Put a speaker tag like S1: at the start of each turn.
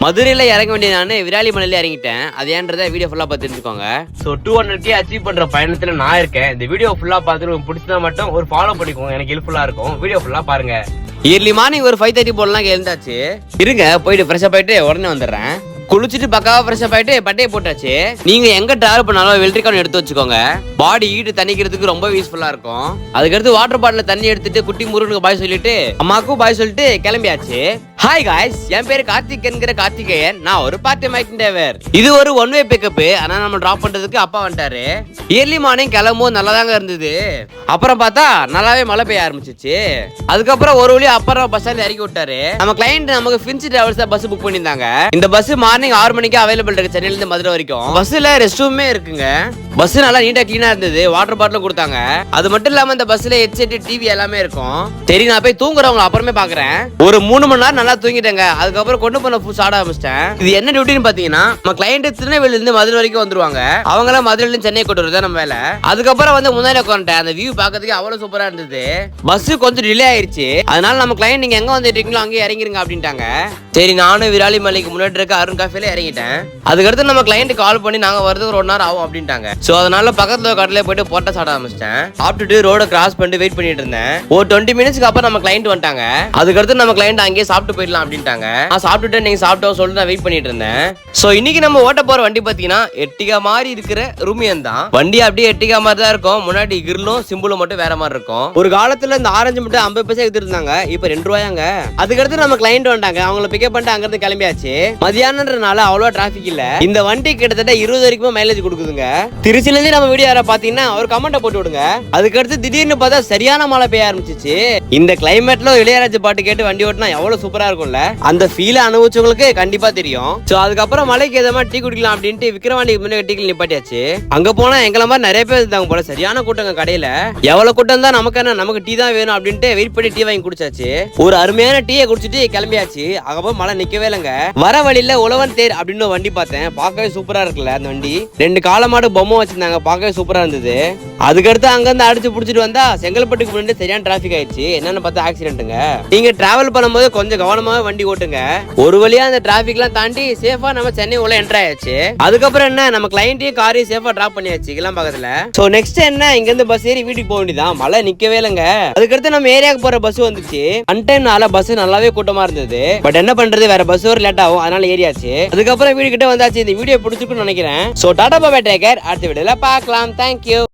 S1: மதுரையில இறங்க வேண்டிய நான் விராலிமலையில இறங்கிட்டேன். அது ஏன்றத வீடியோ ஃபுல்லா பார்த்து தெரிஞ்சுக்கோங்க. சோ 200K அச்சீவ் பண்ற பயணத்துல நான் இருக்கேன். இந்த வீடியோ ஃபுல்லா பார்த்துட்டு உங்களுக்கு பிடிச்சதா மட்டும் ஒரு ஃபாலோ பண்ணிக்கோங்க, எனக்கு ஹெல்ப்ஃபுல்லா இருக்கும். வீடியோ ஃபுல்லா பாருங்க. இயர்லி மார்னிங் ஒரு 5:30 போலாம் எழுந்தாச்சு. இருங்க போயிட்டு ஃப்ரெஷ் அப் ஆயிட்டு உடனே வந்துடுறேன். குளிச்சுட்டு பக்காவா ஃப்ரெஷ் அப் ஆயிட்டு பட்டையை போட்டாச்சு. நீங்க எங்க டிராவல் பண்ணாலும் வெல்ட்ரிகான் எடுத்து வச்சுக்கோங்க. பாடி ஹீட் தணிக்கிறதுக்கு ரொம்ப யூஸ்ஃபுல்லா இருக்கும். அதுக்கடுத்து வாட்டர் பாட்டில தண்ணி எடுத்துட்டு குட்டி முருகனுக்கு பாய் சொல்லிட்டு அம்மாக்கும் பாய் சொல்லிட்டு கிளம்பியாச்சு. ஹாய் காய்ஸ், என் பேரு கார்த்திக் என்கிற கார்த்திகேயன். நான் ஒரு பார்ட் டைம் மைக் டிரைவர். இது ஒரு ஒன் வே பிக்கப். ஆனா நம்ம டிராப் பண்றதுக்கு அப்பா வந்துட்டாரு. இயர்லி மார்னிங் கிளம்பும் நல்லா தாங்க இருந்தது. அப்புறம் பார்த்தா நல்லாவே மழை பெய்ய ஆரம்பிச்சிச்சு. அதுக்கப்புறம் ஒரு வழி அப்புறம் பஸ் ஸ்டாண்ட் இறக்கி விட்டாரு. நம்ம கிளைண்ட் நமக்கு ஃபின்சி டிராவல்ஸ் தான் பஸ் புக் பண்ணியிருந்தாங்க. இந்த பஸ் மார்னிங் 6 மணிக்கு அவைலபிள் இருக்கு சென்னையில இருந்து மதுரை வரைக்கும். பஸ்ல ரெஸ்ட் ரூமே இருக்குங்க. பஸ் நல்லா நீட்டா கிளீனா இருந்தது. வாட்டர் பாட்டிலும் கொடுத்தாங்க. அது மட்டும் இல்லாம இந்த பஸ்ல ஹெட்செட் டிவி எல்லாமே இருக்கும். சரி நான் போய் தூங்குறவங்க அப்புறமே பாக்குறேன். ஒரு 3 மணி நேரம் நல்லா தூங்கிட்டேங்க. அதுக்கப்புறம் கொண்டு போன ஃபுட் சாப்பிட ஆரம்பிச்சிட்டேன். இது என்ன டியூட்டின்னு பாத்தீங்கன்னா, நம்ம கிளைண்ட் திருநெல்வேலியில இருந்து மதுரை வரைக்கும் வந்துருவாங்க. அவங்க எல்லாம் மதுரையில இருந்து சென்னை கொண்டு வரது நம்ம வேலை. அதுக்கப்புறம் வந்து முன்னாடி உட்காந்துட்டேன். அந்த வியூ பாக்கிறதுக்கு அவ்வளவு சூப்பரா இருந்தது. பஸ் கொஞ்சம் டிலே ஆயிருச்சு. அதனால நம்ம கிளைண்ட் நீங்க எங்க வந்துட்டு இருக்கீங்களோ அங்கேயே இறங்கிருங்க அப்படின்ட்டாங்க. சரி நானும் விராலிமலைக்கு முன்னாடி இருக்க அருண் காஃபில இறங்கிட்டேன். அதுக்கடுத்து நம்ம கிளைண்ட் கால் பண்ணி நாங்க வரது ஒரு 1 hour ஆகும் அப்படின்ட்டாங்க. சோ அதனால பக்கத்துல கடையில போயிட்டு போட்டா சாப்பிட ஆரம்பிச்சிட்டேன். சாப்பிட்டுட்டு ரோட கிராஸ் பண்ணிட்டு வெயிட் பண்ணிட்டு இருந்தேன். ஒரு 20 மினிட்ஸ்க்கு அப்புறம் நம்ம கிளைண்ட் வந்துட்டாங்க. அதுக்கடுத்து நம்ம கிளைண்ட் அங்கேயே சாப்பிட்டு போயிடலாம் அப்படின்ட்டாங்க. நான் சாப்பிட்டுட்டு நீங்க சாப்பிட்டோம் சொல்லிட்டு நான் வெயிட் பண்ணிட்டு இருந்தேன். சோ இன்னைக்கு நம்ம ஓட்ட போற வண்டி பாத்தீங்கன்னா எட்டிகா மாதிரி இருக்கிற ருமியன் தான். வண்டி அப்படியே எட்டிகா மாதிரி தான் இருக்கும். முன்னாடி கிரிலும் சிம்பிளும் மட்டும் வேற மாதிரி இருக்கும். ஒரு காலத்துல இந்த ஆரஞ்சு மட்டும் 50 பைசா எடுத்துருந்தாங்க. இப்ப 2 ரூபாயாங்க. அதுக்கடுத்து நம்ம கிளைண்ட் வந்துட்டாங்க. அவங்கள பிக்கப் பண்ணிட்டு அங்க இருந்து கிளம்பியாச்சு. மதியானம்ன்றனால அவ்வளவு டிராபிக் இல்ல. இந்த வண்டி கிட்டத்தட்ட 20 வரைக்கும் மைலேஜ் கொடுக்குதுங்க. திருச்சில இருந்து நம்ம வீடியோ யாரா பாத்தீங்கன்னா ஒரு கமெண்ட் போட்டு விடுங்க. அதுக்கடுத்து திடீர்னு பார்த்தா சரியான மழை பெய்ய ஆரம்பிச்சிச்சு. இந்த கிளைமேட்ல இளையராஜா பாட்டு கேட்டு வண்டி ஓட்டினா எவ்வளவு சூப்பரா இருக்கும்ல. அந்த ஃபீல் அனுபவிச்சவங்களுக்கு கண்டிப்பா தெரியும். சோ அதுக்கப்புறம் மலைக்கு ஏதமா டீ குடிக்கலாம் அப்படின்ட்டு விக்கிரவாண்டிக்கு முன்னாடி டீ நிப்பாட்டியாச்சு. அங்க போனா எங்கள மாதிரி நிறைய பேர் இருந்தாங்க போல. சரியான கூட்டங்க கடையில. எவ்வளவு கூட்டம் தான் நமக்கு என்ன, நமக்கு டீ தான் வேணும் அப்படின்ட்டு வெயிட் பண்ணி டீ வாங்கி குடிச்சாச்சு. ஒரு அருமையான டீயை குடிச்சிட்டு கிளம்பியாச்சு. அங்கப்போ மழை நிக்கவே இல்லைங்க. வர வழியில உழவன் தேர் அப்படின்னு வண்டி பார்த்தேன். பார்க்கவே சூப்பரா இருக்குல்ல அந்த வண்டி. 2 காலமாடு பொம்மை வச்சிருந்தாங்க. பார்க்கவே சூப்பரா இருந்தது. அதுக்கடுத்து அங்க இருந்து அடிச்சு புடிச்சிட்டு வந்தா செங்கல்பட்டுக்கு முன்னாடி சரியான டிராபிக் ஆயிடுச்சு. என்னன்னு பார்த்தா ஆக்சிடென்ட்டுங்க. நீங்க டிராவல் பண்ணும்போது கொஞ்சம் கவனமாவே வண்டி ஓட்டுங்க. ஒரு வழியா அந்த டிராபிக் எல்லாம் தாண்டி சேஃபா நம்ம சென்னை உள்ள என்டர் ஆயாச்சு. அதுக்கப்புறம் என்ன, நம்ம கிளைண்டையும் காரையும் சேஃபா டிராப் பண்ணியாச்சு எல்லாம் பக்கத்துல. சோ நெக்ஸ்ட் என்ன, இங்க இருந்து பஸ் ஏறி வீட்டுக்கு போக வேண்டியதான். மழை நிக்கவே இல்லைங்க. அதுக்கடுத்து நம்ம ஏரியாவுக்கு போற பஸ் வந்துச்சு. அன்டைம்னால பஸ் நல்லாவே கூட்டமா இருந்தது. பட் என்ன பண்றது, வேற பஸ் வர லேட் ஆகும். அதனால ஏரியாச்சு. அதுக்கப்புறம் வீடு கிட்ட வந்தாச்சு. இந்த வீடியோ பிடிச்சிருக்குன்னு நினைக்கிறேன். So tata bye bye, take care. அடுத்த வீடியோல பார்க்கலாம். தேங்க்யூ.